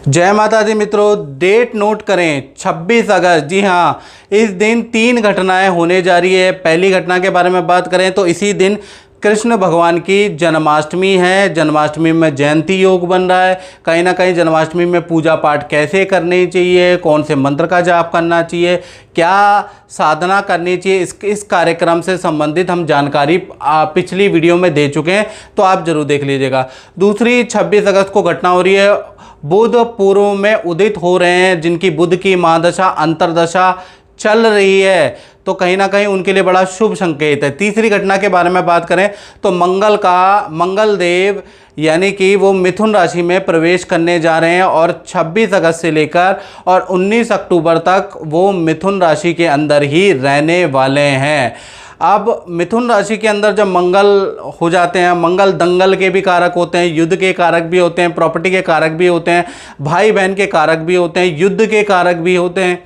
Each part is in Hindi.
जय माता दी मित्रों, डेट नोट करें 26 अगस्त। जी हाँ, इस दिन 3 घटनाएं होने जा रही है। पहली घटना के बारे में बात करें तो इसी दिन कृष्ण भगवान की जन्माष्टमी है। जन्माष्टमी में जयंती योग बन रहा है। कहीं ना कहीं जन्माष्टमी में पूजा पाठ कैसे करनी चाहिए, कौन से मंत्र का जाप करना चाहिए, क्या साधना करनी चाहिए, इस कार्यक्रम से संबंधित हम जानकारी पिछली वीडियो में दे चुके हैं, तो आप जरूर देख लीजिएगा। दूसरी 26 अगस्त को घटना हो रही है, बुध पूर्व में उदित हो रहे हैं, जिनकी बुध की महादशा अंतरदशा चल रही है, तो कहीं ना कहीं उनके लिए बड़ा शुभ संकेत है। तीसरी घटना के बारे में बात करें तो मंगल देव यानी कि वो मिथुन राशि में प्रवेश करने जा रहे हैं और 26 अगस्त से लेकर और 19 अक्टूबर तक वो मिथुन राशि के अंदर ही रहने वाले हैं। अब मिथुन राशि के अंदर जब मंगल हो जाते हैं, मंगल दंगल के भी कारक होते हैं, युद्ध के कारक भी होते हैं, प्रॉपर्टी के कारक भी होते हैं, भाई बहन के कारक भी होते हैं, युद्ध के कारक भी होते हैं,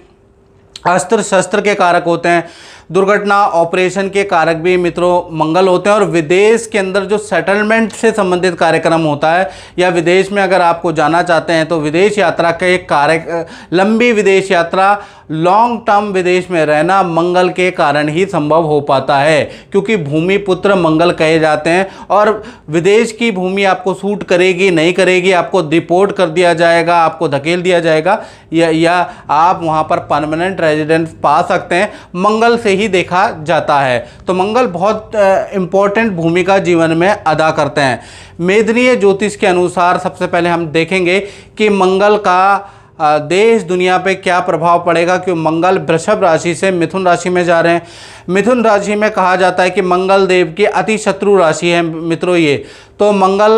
अस्त्र शस्त्र के कारक होते हैं, दुर्घटना ऑपरेशन के कारक भी मित्रों मंगल होते हैं। और विदेश के अंदर जो सेटलमेंट से संबंधित कार्यक्रम होता है या विदेश में अगर आपको जाना चाहते हैं तो विदेश यात्रा के एक कारक, लंबी विदेश यात्रा, लॉन्ग टर्म विदेश में रहना मंगल के कारण ही संभव हो पाता है, क्योंकि भूमि पुत्र मंगल कहे जाते हैं। और विदेश की भूमि आपको सूट करेगी नहीं करेगी, आपको डिपोर्ट कर दिया जाएगा, आपको धकेल दिया जाएगा, या आप वहाँ पर परमानेंट रेजिडेंस पा सकते हैं, मंगल से ही देखा जाता है। तो मंगल बहुत इंपॉर्टेंट भूमिका जीवन में अदा करते हैं। मेदनीय ज्योतिष के अनुसार सबसे पहले हम देखेंगे कि मंगल का देश दुनिया पे क्या प्रभाव पड़ेगा, क्योंकि मंगल वृषभ राशि से मिथुन राशि में जा रहे हैं। मिथुन राशि में कहा जाता है कि मंगल देव की अति शत्रु राशि है मित्रों ये। तो मंगल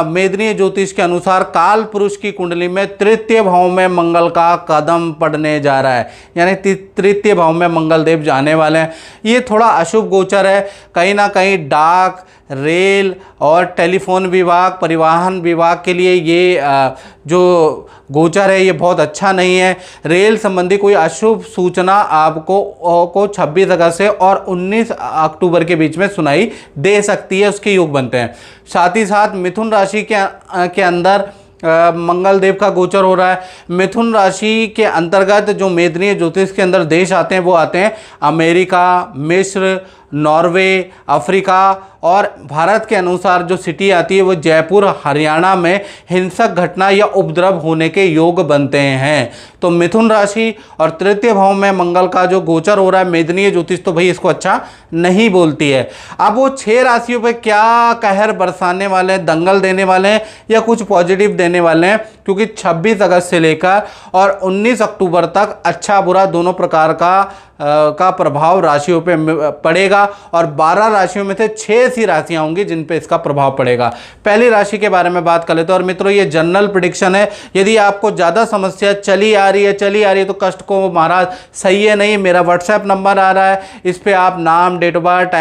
मेदनीय ज्योतिष के अनुसार काल पुरुष की कुंडली में तृतीय भाव में मंगल का कदम पड़ने जा रहा है, यानी तृतीय भाव में मंगल देव जाने वाले हैं। ये थोड़ा अशुभ गोचर है। कहीं ना कहीं डाक, रेल और टेलीफोन विभाग, परिवहन विभाग के लिए ये जो गोचर है ये बहुत अच्छा नहीं है। रेल संबंधी कोई अशुभ सूचना आपको 26 अगस्त से और 19 अक्टूबर के बीच में सुनाई दे सकती है, उसके योग बनते हैं। साथ ही साथ मिथुन राशि के अंदर मंगल देव का गोचर हो रहा है। मिथुन राशि के अंतर्गत जो मेदनीय ज्योतिष के अंदर देश आते हैं वो आते हैं अमेरिका, मिस्र, नॉर्वे, अफ्रीका, और भारत के अनुसार जो सिटी आती है वो जयपुर हरियाणा में हिंसक घटना या उपद्रव होने के योग बनते हैं। तो मिथुन राशि और तृतीय भाव में मंगल का जो गोचर हो रहा है, मेदनीय ज्योतिष तो भाई इसको अच्छा नहीं बोलती है। अब वो 6 राशियों पे क्या कहर बरसाने वाले हैं, दंगल देने वाले हैं या कुछ पॉजिटिव देने वाले हैं, क्योंकि 26 अगस्त से लेकर और 19 अक्टूबर तक अच्छा बुरा दोनों प्रकार का प्रभाव राशियों पे पड़ेगा। और 12 राशियों में से 6 ऐसी राशियां होंगी जिन पे इसका प्रभाव पड़ेगा। पहली राशि के बारे में बात कर लेते हैं। और मित्रों ये जनरल प्रेडिक्शन है। यदि आपको ज़्यादा समस्या चली आ रही है तो कष्ट को महाराज सही है नहीं, मेरा व्हाट्सएप नंबर आ रहा है, इस पर आप नाम, date of birth,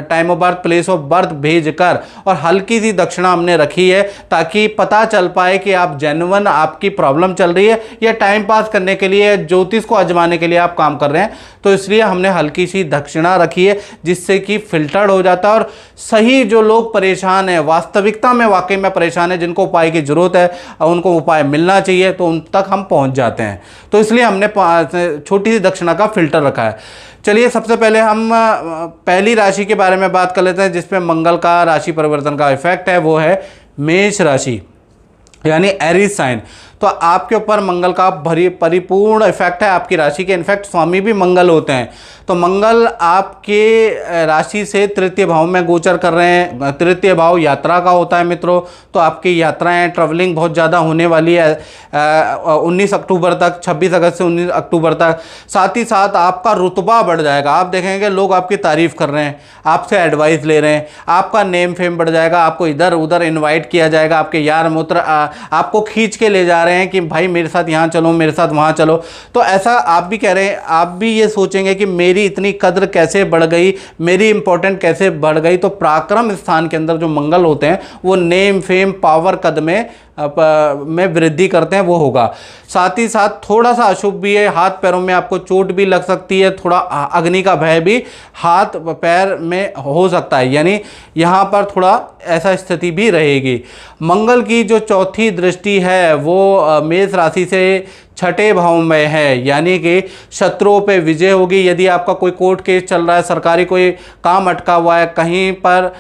time of birth, place of birth भेज कर और हल्की सी दक्षिणा हमने रखी है ताकि पता चल पाए कि आप जेन्युइन आपकी प्रॉब्लम चल रही है या टाइम पास करने के लिए, ज्योतिष को आजमाने के लिए आप काम कर रहे हैं। तो इसलिए हमने हल्की सी दक्षिणा रखी है जिससे कि फिल्टर्ड हो जाता है और सही जो लोग परेशान हैं, वास्तविकता में वाकई में परेशान है, जिनको उपाय की जरूरत है और उनको उपाय मिलना चाहिए, तो उन तक हम पहुंच जाते हैं। तो इसलिए हमने छोटी सी दक्षिणा का फिल्टर रखा है। चलिए सबसे पहले हम पहली राशि के बारे में बात कर लेते हैं जिसपे मंगल का राशि परिवर्तन का इफेक्ट है, वो है मेष राशि यानी एरीज साइन। तो आपके ऊपर मंगल का परिपूर्ण इफेक्ट है आपकी राशि के। इनफैक्ट स्वामी भी मंगल होते हैं। तो मंगल आपके राशि से तृतीय भाव में गोचर कर रहे हैं। तृतीय भाव यात्रा का होता है मित्रों, तो आपकी यात्राएं, ट्रैवलिंग बहुत ज़्यादा होने वाली है 19 अक्टूबर तक, 26 अगस्त से 19 अक्टूबर तक। साथ ही साथ आपका रुतबा बढ़ जाएगा। आप देखेंगे लोग आपकी तारीफ़ कर रहे हैं, आपसे एडवाइस ले रहे हैं, आपका नेम फेम बढ़ जाएगा, आपको इधर उधर इन्वाइट किया जाएगा, आपके यार मित्र आपको खींच के ले जा रहे हैं कि भाई मेरे साथ यहाँ चलो, मेरे साथ वहाँ चलो। तो ऐसा आप भी कह रहे हैं, आप भी ये सोचेंगे कि मेरी इतनी कद्र कैसे बढ़ गई, मेरी इंपॉर्टेंट कैसे बढ़ गई। तो पराक्रम स्थान के अंदर जो मंगल होते हैं वो नेम फेम पावर कद में में वृद्धि करते हैं वो होगा। साथ ही साथ थोड़ा सा अशुभ भी है, हाथ पैरों में आपको चोट भी लग सकती है, थोड़ा अग्नि का भय भी हाथ पैर में हो सकता है, यानी यहाँ पर थोड़ा ऐसा स्थिति भी रहेगी। मंगल की जो चौथी दृष्टि है वो मेष राशि से छठे भाव में है, यानी कि शत्रुओं पे विजय होगी। यदि आपका कोई कोर्ट केस चल रहा है, सरकारी कोई काम अटका हुआ है, कहीं पर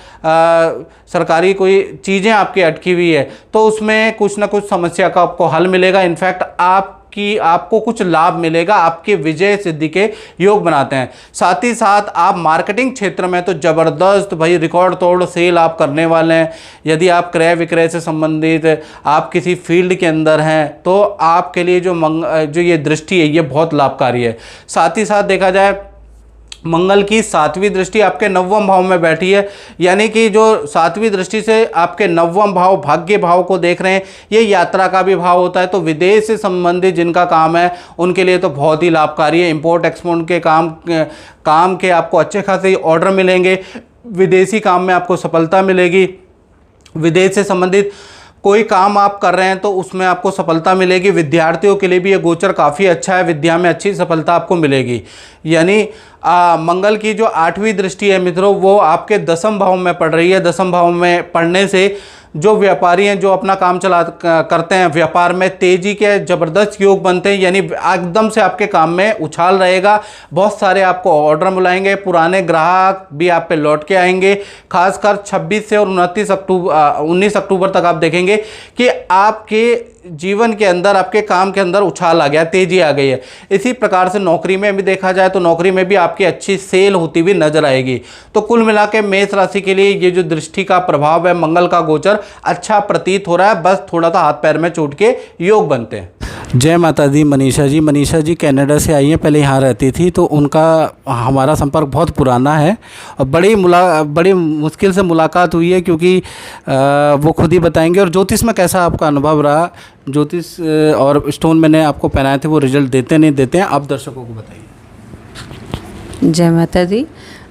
सरकारी कोई चीज़ें आपकी अटकी हुई है, तो उसमें कुछ ना कुछ समस्या का आपको हल मिलेगा। इनफैक्ट आपको कुछ लाभ मिलेगा, आपके विजय सिद्धि के योग बनाते हैं। साथ ही साथ आप मार्केटिंग क्षेत्र में तो ज़बरदस्त भाई रिकॉर्ड तोड़ सेल आप करने वाले हैं। यदि आप क्रय विक्रय से संबंधित आप किसी फील्ड के अंदर हैं तो आपके लिए जो ये दृष्टि है ये बहुत लाभकारी है। साथ ही साथ देखा जाए मंगल की सातवीं दृष्टि आपके नवम भाव में बैठी है, यानी कि जो सातवीं दृष्टि से आपके नवम भाव भाग्य भाव को देख रहे हैं, ये यात्रा का भी भाव होता है। तो विदेश से संबंधित जिनका काम है उनके लिए तो बहुत ही लाभकारी है। इंपोर्ट एक्सपोर्ट के काम के आपको अच्छे खासे ऑर्डर मिलेंगे, विदेशी काम में आपको सफलता मिलेगी। विदेश से संबंधित कोई काम आप कर रहे हैं तो उसमें आपको सफलता मिलेगी। विद्यार्थियों के लिए भी ये गोचर काफ़ी अच्छा है, विद्या में अच्छी सफलता आपको मिलेगी। यानी मंगल की जो आठवीं दृष्टि है मित्रों वो आपके दसम भाव में पड़ रही है। दसम भाव में पड़ने से जो व्यापारी हैं, जो अपना काम करते हैं, व्यापार में तेजी के ज़बरदस्त योग बनते हैं, यानी एकदम से आपके काम में उछाल रहेगा। बहुत सारे आपको ऑर्डर मिलाएंगे, पुराने ग्राहक भी आप पे लौट के आएंगे। खासकर 26 से और 19 अक्टूबर तक आप देखेंगे कि आपके जीवन के अंदर, आपके काम के अंदर उछाल आ गया, तेजी आ गई है। इसी प्रकार से नौकरी में भी देखा जाए तो नौकरी में भी आपकी अच्छी सेल होती हुई नजर आएगी। तो कुल मिला के मेष राशि के लिए ये जो दृष्टि का प्रभाव है, मंगल का गोचर अच्छा प्रतीत हो रहा है। बस थोड़ा सा हाथ पैर में चोट के योग बनते हैं। जय माता दी। मनीषा जी कनाडा से आई हैं, पहले यहाँ रहती थी, तो उनका हमारा संपर्क बहुत पुराना है और बड़ी मुश्किल से मुलाकात हुई है, क्योंकि वो खुद ही बताएंगे। और ज्योतिष में कैसा आपका अनुभव रहा? ज्योतिष और स्टोन मैंने आपको पहनाए थे, वो रिजल्ट देते नहीं देते हैं, आप दर्शकों को बताइए। जय माता दी।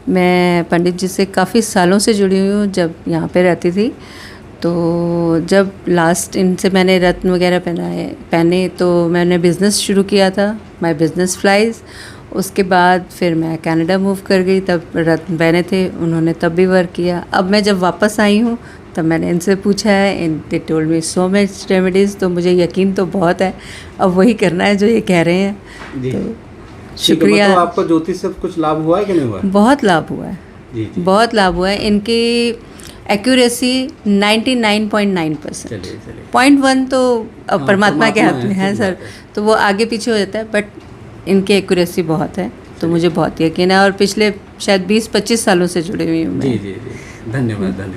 मैं पंडित जी से काफ़ी सालों से जुड़ी हुई हूँ। जब यहाँ पे रहती थी तो जब लास्ट इनसे मैंने रत्न वगैरह पहने तो मैंने बिज़नेस शुरू किया था, माय बिज़नेस फ्लाइज। उसके बाद फिर मैं कनाडा मूव कर गई, तब रत्न पहने थे, उन्होंने तब भी वर्क किया। अब मैं जब वापस आई हूँ तब मैंने इनसे पूछा है, they told me so much remedies, तो मुझे यकीन तो बहुत है, अब वही करना है जो ये कह रहे हैं। तो शुक्रिया। मतलब आपको ज्योतिष से कुछ लाभ हुआ है कि नहीं हुआ? बहुत लाभ हुआ है जी। बहुत लाभ हुआ है। इनकी एक्यूरेसी 99.9%। 0.1 तो परमात्मा के हाथ में है सर, तो वो आगे पीछे हो जाता है, बट इनकी एक्यूरेसी बहुत है, तो मुझे बहुत यकीन है। और पिछले शायद 20-25 सालों से जुड़ी हुई हूँ मैं। जी। धन्यवाद।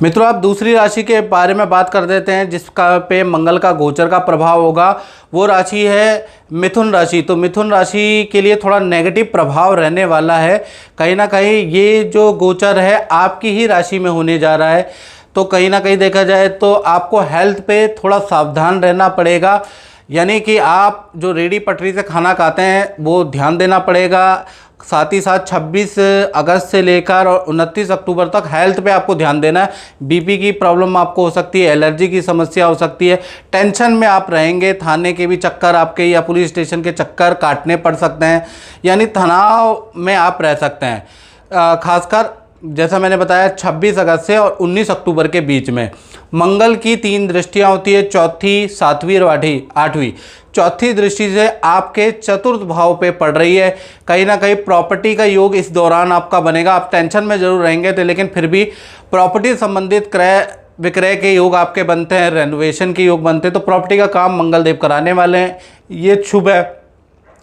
मित्रों, आप दूसरी राशि के बारे में बात कर देते हैं जिसका पे मंगल का गोचर का प्रभाव होगा। वो राशि है मिथुन राशि। तो मिथुन राशि के लिए थोड़ा नेगेटिव प्रभाव रहने वाला है। कहीं ना कहीं ये जो गोचर है आपकी ही राशि में होने जा रहा है, तो कहीं ना कहीं देखा जाए तो आपको हेल्थ पे थोड़ा सावधान रहना पड़ेगा। यानी कि आप जो रेडी पटरी से खाना खाते हैं वो ध्यान देना पड़ेगा। साथ ही साथ 26 अगस्त से लेकर और 29 अक्टूबर तक हेल्थ पे आपको ध्यान देना है। बीपी की प्रॉब्लम आपको हो सकती है, एलर्जी की समस्या हो सकती है, टेंशन में आप रहेंगे, थाने के भी चक्कर आपके या पुलिस स्टेशन के चक्कर काटने पड़ सकते हैं, यानी तनाव में आप रह सकते हैं। खासकर जैसा मैंने बताया 26 अगस्त से और 19 अक्टूबर के बीच में मंगल की 3 दृष्टियां होती है, चौथी, सातवीं और आठवीं। चौथी दृष्टि से आपके चतुर्थ भाव पे पड़ रही है। कहीं ना कहीं प्रॉपर्टी का योग इस दौरान आपका बनेगा। आप टेंशन में जरूर रहेंगे तो, लेकिन फिर भी प्रॉपर्टी संबंधित क्रय विक्रय के योग आपके बनते हैं, रेनोवेशन के योग बनते हैं, तो प्रॉपर्टी का काम मंगल देव कराने वाले हैं, ये शुभ है।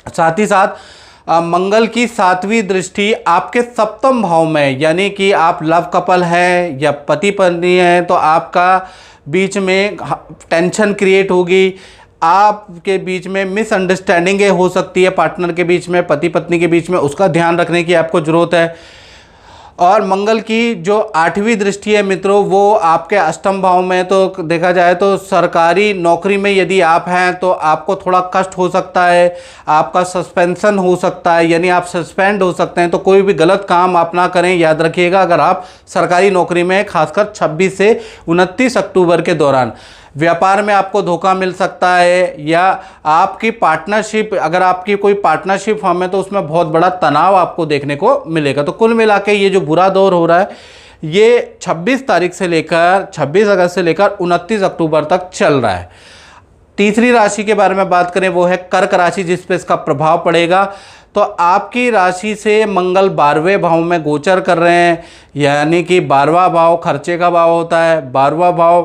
साथ ही साथ मंगल की 7वीं दृष्टि आपके सप्तम भाव में, यानी कि आप लव कपल हैं या पति पत्नी हैं, तो आपका बीच में टेंशन क्रिएट होगी, आपके बीच में मिसअंडरस्टैंडिंगें हो सकती है, पार्टनर के बीच में, पति पत्नी के बीच में, उसका ध्यान रखने की आपको ज़रूरत है। और मंगल की जो 8वीं दृष्टि है मित्रों वो आपके अष्टम भाव में, तो देखा जाए तो सरकारी नौकरी में यदि आप हैं तो आपको थोड़ा कष्ट हो सकता है, आपका सस्पेंशन हो सकता है, यानी आप सस्पेंड हो सकते हैं। तो कोई भी गलत काम आप ना करें, याद रखिएगा, अगर आप सरकारी नौकरी में, खासकर 26 से 29 अक्टूबर के दौरान। व्यापार में आपको धोखा मिल सकता है, या आपकी पार्टनरशिप, अगर आपकी कोई पार्टनरशिप फॉर्म है तो उसमें बहुत बड़ा तनाव आपको देखने को मिलेगा। तो कुल मिला के ये जो बुरा दौर हो रहा है ये 26 तारीख से लेकर 26 अगस्त से लेकर 29 अक्टूबर तक चल रहा है। तीसरी राशि के बारे में बात करें वो है कर्क राशि, जिस पे इसका प्रभाव पड़ेगा। तो आपकी राशि से मंगल 12वें भाव में गोचर कर रहे हैं, यानी कि 12वां भाव खर्चे का भाव होता है, 12वां भाव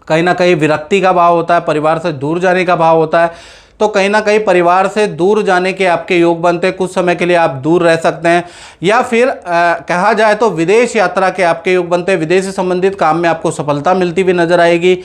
कहीं ना कहीं विरक्ति का भाव होता है, परिवार से दूर जाने का भाव होता है। तो कहीं ना कहीं परिवार से दूर जाने के आपके योग बनते हैं, कुछ समय के लिए आप दूर रह सकते हैं, या फिर कहा जाए तो विदेश यात्रा के आपके योग बनते हैं। विदेश से संबंधित काम में आपको सफलता मिलती हुई नजर आएगी,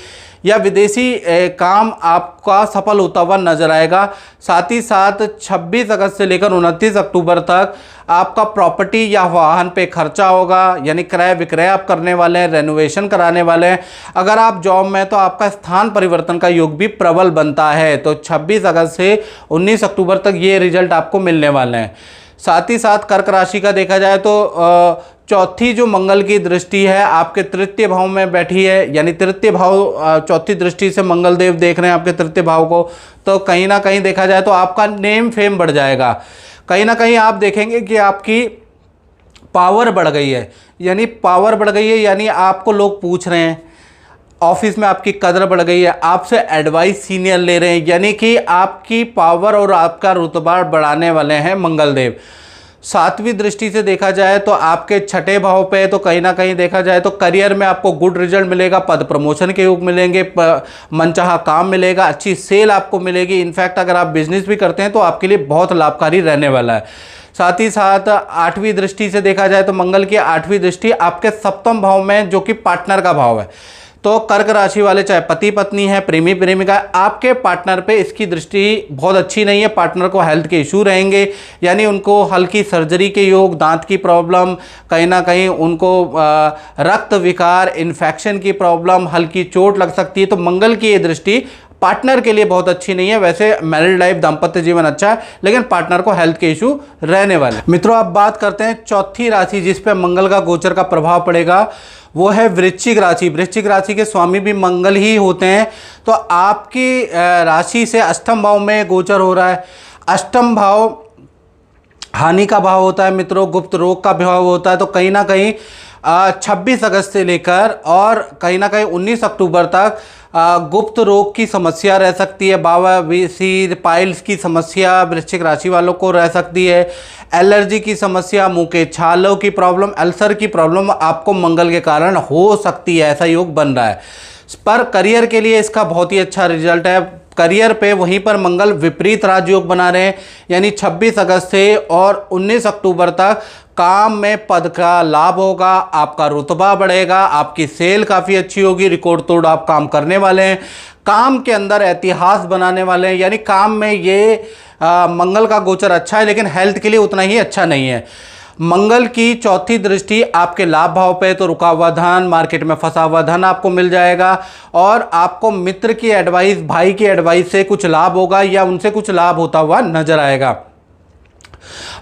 या विदेशी काम आपका सफल होता हुआ नजर आएगा। साथ ही साथ 26 अगस्त से लेकर 29 अक्टूबर तक आपका प्रॉपर्टी या वाहन पे खर्चा होगा, यानी क्रय विक्रय आप करने वाले हैं, रेनोवेशन कराने वाले हैं। अगर आप जॉब में तो आपका स्थान परिवर्तन का योग भी प्रबल बनता है। तो 26 अगस्त से 19 अक्टूबर तक ये रिजल्ट आपको मिलने वाले हैं। साथ ही साथ कर्क राशि का देखा जाए तो चौथी जो मंगल की दृष्टि है आपके तृतीय भाव में बैठी है, यानी तृतीय भाव चौथी दृष्टि से मंगल देव देख रहे हैं आपके तृतीय भाव को। तो कहीं ना कहीं देखा जाए तो आपका नेम फेम बढ़ जाएगा। कहीं ना कहीं आप देखेंगे कि आपकी पावर बढ़ गई है, यानी पावर बढ़ गई है, यानी आपको लोग पूछ रहे हैं, ऑफिस में आपकी कदर बढ़ गई है, आपसे एडवाइस सीनियर ले रहे हैं, यानी कि आपकी पावर और आपका रुतबा बढ़ाने वाले हैं मंगल देव। सातवीं दृष्टि से देखा जाए तो आपके छठे भाव पे, तो कहीं ना कहीं देखा जाए तो करियर में आपको गुड रिजल्ट मिलेगा, पद प्रमोशन के योग मिलेंगे, मनचाहा काम मिलेगा, अच्छी सेल आपको मिलेगी। इनफैक्ट अगर आप बिजनेस भी करते हैं तो आपके लिए बहुत लाभकारी रहने वाला है। साथ ही साथ आठवीं दृष्टि से देखा जाए तो मंगल की आठवीं दृष्टि आपके सप्तम भाव में, जो कि पार्टनर का भाव है। तो कर्क राशि वाले चाहे पति पत्नी है, प्रेमी प्रेमिका, आपके पार्टनर पे इसकी दृष्टि बहुत अच्छी नहीं है। पार्टनर को हेल्थ के इशू रहेंगे, यानी उनको हल्की सर्जरी के योग, दांत की प्रॉब्लम, कहीं ना कहीं उनको रक्त विकार, इन्फेक्शन की प्रॉब्लम, हल्की चोट लग सकती है। तो मंगल की ये दृष्टि पार्टनर के लिए बहुत अच्छी नहीं है। वैसे मैरिड लाइफ, दाम्पत्य जीवन अच्छा है, लेकिन पार्टनर को हेल्थ के इशू रहने वाले। मित्रों, अब बात करते हैं चौथी राशि जिस पे मंगल का गोचर का प्रभाव पड़ेगा, वो है वृश्चिक राशि। वृश्चिक राशि के स्वामी भी मंगल ही होते हैं। तो आपकी राशि से अष्टम भाव में गोचर हो रहा है। अष्टम भाव हानि का भाव होता है मित्रों, गुप्त रोग का भाव होता है। तो कहीं ना कहीं 26 अगस्त से लेकर और कहीं ना कहीं 19 अक्टूबर तक गुप्त रोग की समस्या रह सकती है। बावा वीसी पाइल्स की समस्या वृश्चिक राशि वालों को रह सकती है। एलर्जी की समस्या, मुंह के छालों की प्रॉब्लम, अल्सर की प्रॉब्लम आपको मंगल के कारण हो सकती है, ऐसा योग बन रहा है। पर करियर के लिए इसका बहुत ही अच्छा रिजल्ट है। करियर पे वहीं पर मंगल विपरीत राजयोग बना रहे हैं, यानी 26 अगस्त से और 19 अक्टूबर तक काम में पद का लाभ होगा, आपका रुतबा बढ़ेगा, आपकी सेल काफ़ी अच्छी होगी, रिकॉर्ड तोड़ आप काम करने वाले हैं, काम के अंदर इतिहास बनाने वाले हैं। यानी काम में ये मंगल का गोचर अच्छा है, लेकिन हेल्थ के लिए उतना ही अच्छा नहीं है। मंगल की चौथी दृष्टि आपके लाभ भाव पे, तो रुका हुआ धन, मार्केट में फंसा हुआ धन आपको मिल जाएगा, और आपको मित्र की एडवाइस, भाई की एडवाइस से कुछ लाभ होगा या उनसे कुछ लाभ होता हुआ नजर आएगा।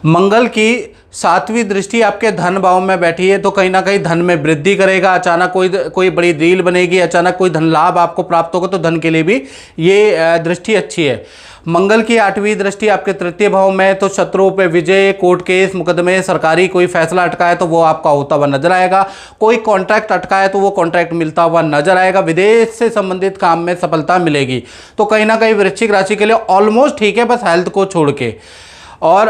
मंगल की सातवीं दृष्टि आपके धन भाव में बैठी है, तो कहीं ना कहीं धन में वृद्धि करेगा। अचानक कोई बड़ी डील बनेगी, अचानक कोई धन लाभ आपको प्राप्त होगा, तो धन के लिए भी ये दृष्टि अच्छी है। मंगल की आठवीं दृष्टि आपके तृतीय भाव में, तो शत्रुओं पे विजय, कोर्ट केस मुकदमे, सरकारी कोई फैसला अटका है तो वो आपका होता हुआ नजर आएगा। कोई कॉन्ट्रैक्ट अटका है तो वो कॉन्ट्रैक्ट मिलता हुआ नजर आएगा। विदेश से संबंधित काम में सफलता मिलेगी। तो कहीं ना कहीं वृश्चिक राशि के लिए ऑलमोस्ट ठीक है, बस हेल्थ को छोड़ के। और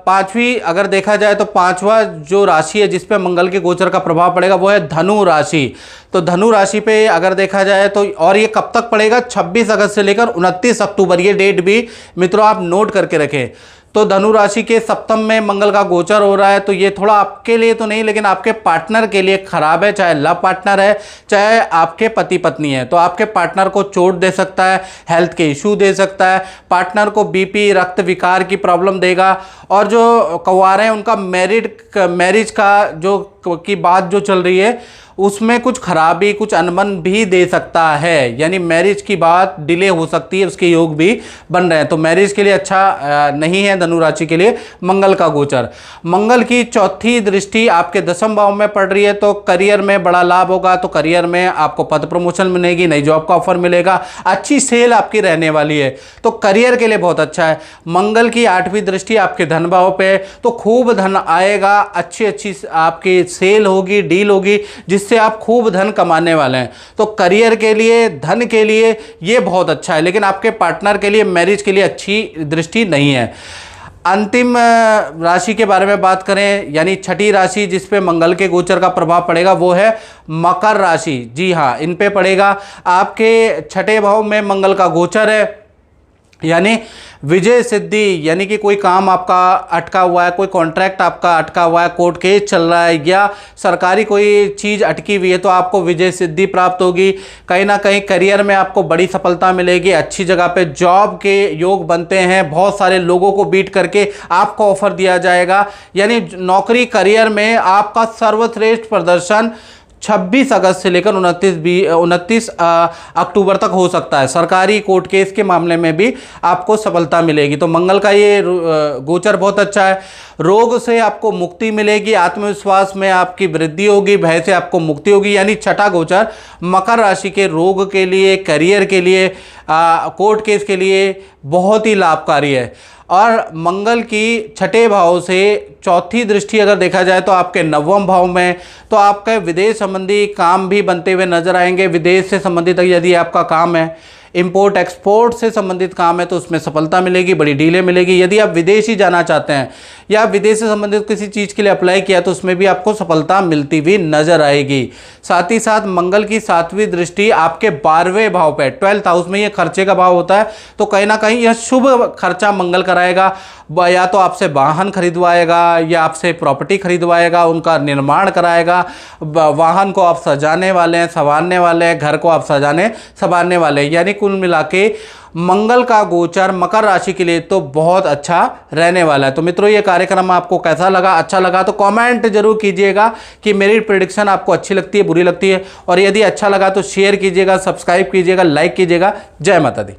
पांचवी अगर देखा जाए तो पांचवा जो राशि है जिस पे मंगल के गोचर का प्रभाव पड़ेगा वो है धनु राशि। तो धनु राशि पे अगर देखा जाए तो, और ये कब तक पड़ेगा, 26 अगस्त से लेकर 29 अक्टूबर, ये डेट भी मित्रों आप नोट करके रखें। तो धनु राशि के सप्तम में मंगल का गोचर हो रहा है, तो ये थोड़ा आपके लिए तो नहीं, लेकिन आपके पार्टनर के लिए खराब है। चाहे लव पार्टनर है, चाहे आपके पति पत्नी है, तो आपके पार्टनर को चोट दे सकता है, हेल्थ के इशू दे सकता है, पार्टनर को बीपी, रक्त विकार की प्रॉब्लम देगा। और जो कुंवारे हैं उनका मैरिज का जो की बात जो चल रही है उसमें कुछ खराबी, कुछ अनबन भी दे सकता है, यानी मैरिज की बात डिले हो सकती है, उसके योग भी बन रहे हैं। तो मैरिज के लिए अच्छा नहीं है धनु राशि के लिए मंगल का गोचर। मंगल की चौथी दृष्टि आपके 10वें भाव में पड़ रही है, तो करियर में बड़ा लाभ होगा। तो करियर में आपको पद प्रमोशन मिलेगी, नई जॉब का ऑफर मिलेगा, अच्छी सेल आपकी रहने वाली है, तो करियर के लिए बहुत अच्छा है। मंगल की 8वीं दृष्टि आपके धन भाव पे, तो खूब धन आएगा, अच्छी अच्छी आपकी सेल होगी, डील होगी, जिससे आप खूब धन कमाने वाले हैं। तो करियर के लिए, धन के लिए ये बहुत अच्छा है, लेकिन आपके पार्टनर के लिए, मैरिज के लिए अच्छी दृष्टि नहीं है। अंतिम राशि के बारे में बात करें, यानी छठी राशि जिस पे मंगल के गोचर का प्रभाव पड़ेगा वो है मकर राशि। जी हाँ, इन पे पड़ेगा। आपके छठे भाव में मंगल का गोचर है, यानी विजय सिद्धि, यानी कि कोई काम आपका अटका हुआ है, कोई कॉन्ट्रैक्ट आपका अटका हुआ है, कोर्ट केस चल रहा है, या सरकारी कोई चीज़ अटकी हुई है, तो आपको विजय सिद्धि प्राप्त होगी। कहीं ना कहीं करियर में आपको बड़ी सफलता मिलेगी, अच्छी जगह पे जॉब के योग बनते हैं, बहुत सारे लोगों को बीट करके आपको ऑफर दिया जाएगा। यानी नौकरी करियर में आपका सर्वश्रेष्ठ प्रदर्शन 26 अगस्त से लेकर 29 अक्टूबर तक हो सकता है। सरकारी कोर्ट केस के मामले में भी आपको सफलता मिलेगी। तो मंगल का ये गोचर बहुत अच्छा है। रोग से आपको मुक्ति मिलेगी, आत्मविश्वास में आपकी वृद्धि होगी, भय से आपको मुक्ति होगी। यानी छठा गोचर मकर राशि के रोग के लिए, करियर के लिए, कोर्ट केस के लिए बहुत ही लाभकारी है। और मंगल की छठे भाव से चौथी दृष्टि अगर देखा जाए तो आपके 9वें भाव में, तो आपके विदेश संबंधी काम भी बनते हुए नजर आएंगे। विदेश से संबंधित यदि आपका काम है, इंपोर्ट एक्सपोर्ट से संबंधित काम है, तो उसमें सफलता मिलेगी, बड़ी डीलें मिलेगी। यदि आप विदेश ही जाना चाहते हैं या विदेश से संबंधित किसी चीज़ के लिए अप्लाई किया, तो उसमें भी आपको सफलता मिलती हुई नजर आएगी। साथ ही साथ मंगल की 7वीं दृष्टि आपके 12वें भाव पे, 12th हाउस में ये खर्चे का भाव होता है, तो कहीं ना कहीं यह शुभ खर्चा मंगल कराएगा। या तो आपसे वाहन खरीदवाएगा, या आपसे प्रॉपर्टी खरीदवाएगा, उनका निर्माण कराएगा। वाहन को आप सजाने वाले हैं, संवारने वाले हैं, घर को आप सजाने संवारने वाले हैं। यानी कुल मिला के मंगल का गोचर मकर राशि के लिए तो बहुत अच्छा रहने वाला है। तो मित्रों, ये कार्यक्रम आपको कैसा लगा? अच्छा लगा तो कमेंट जरूर कीजिएगा कि मेरी प्रेडिक्शन आपको अच्छी लगती है, बुरी लगती है। और यदि अच्छा लगा तो शेयर कीजिएगा, सब्सक्राइब कीजिएगा, लाइक कीजिएगा। जय माता दी।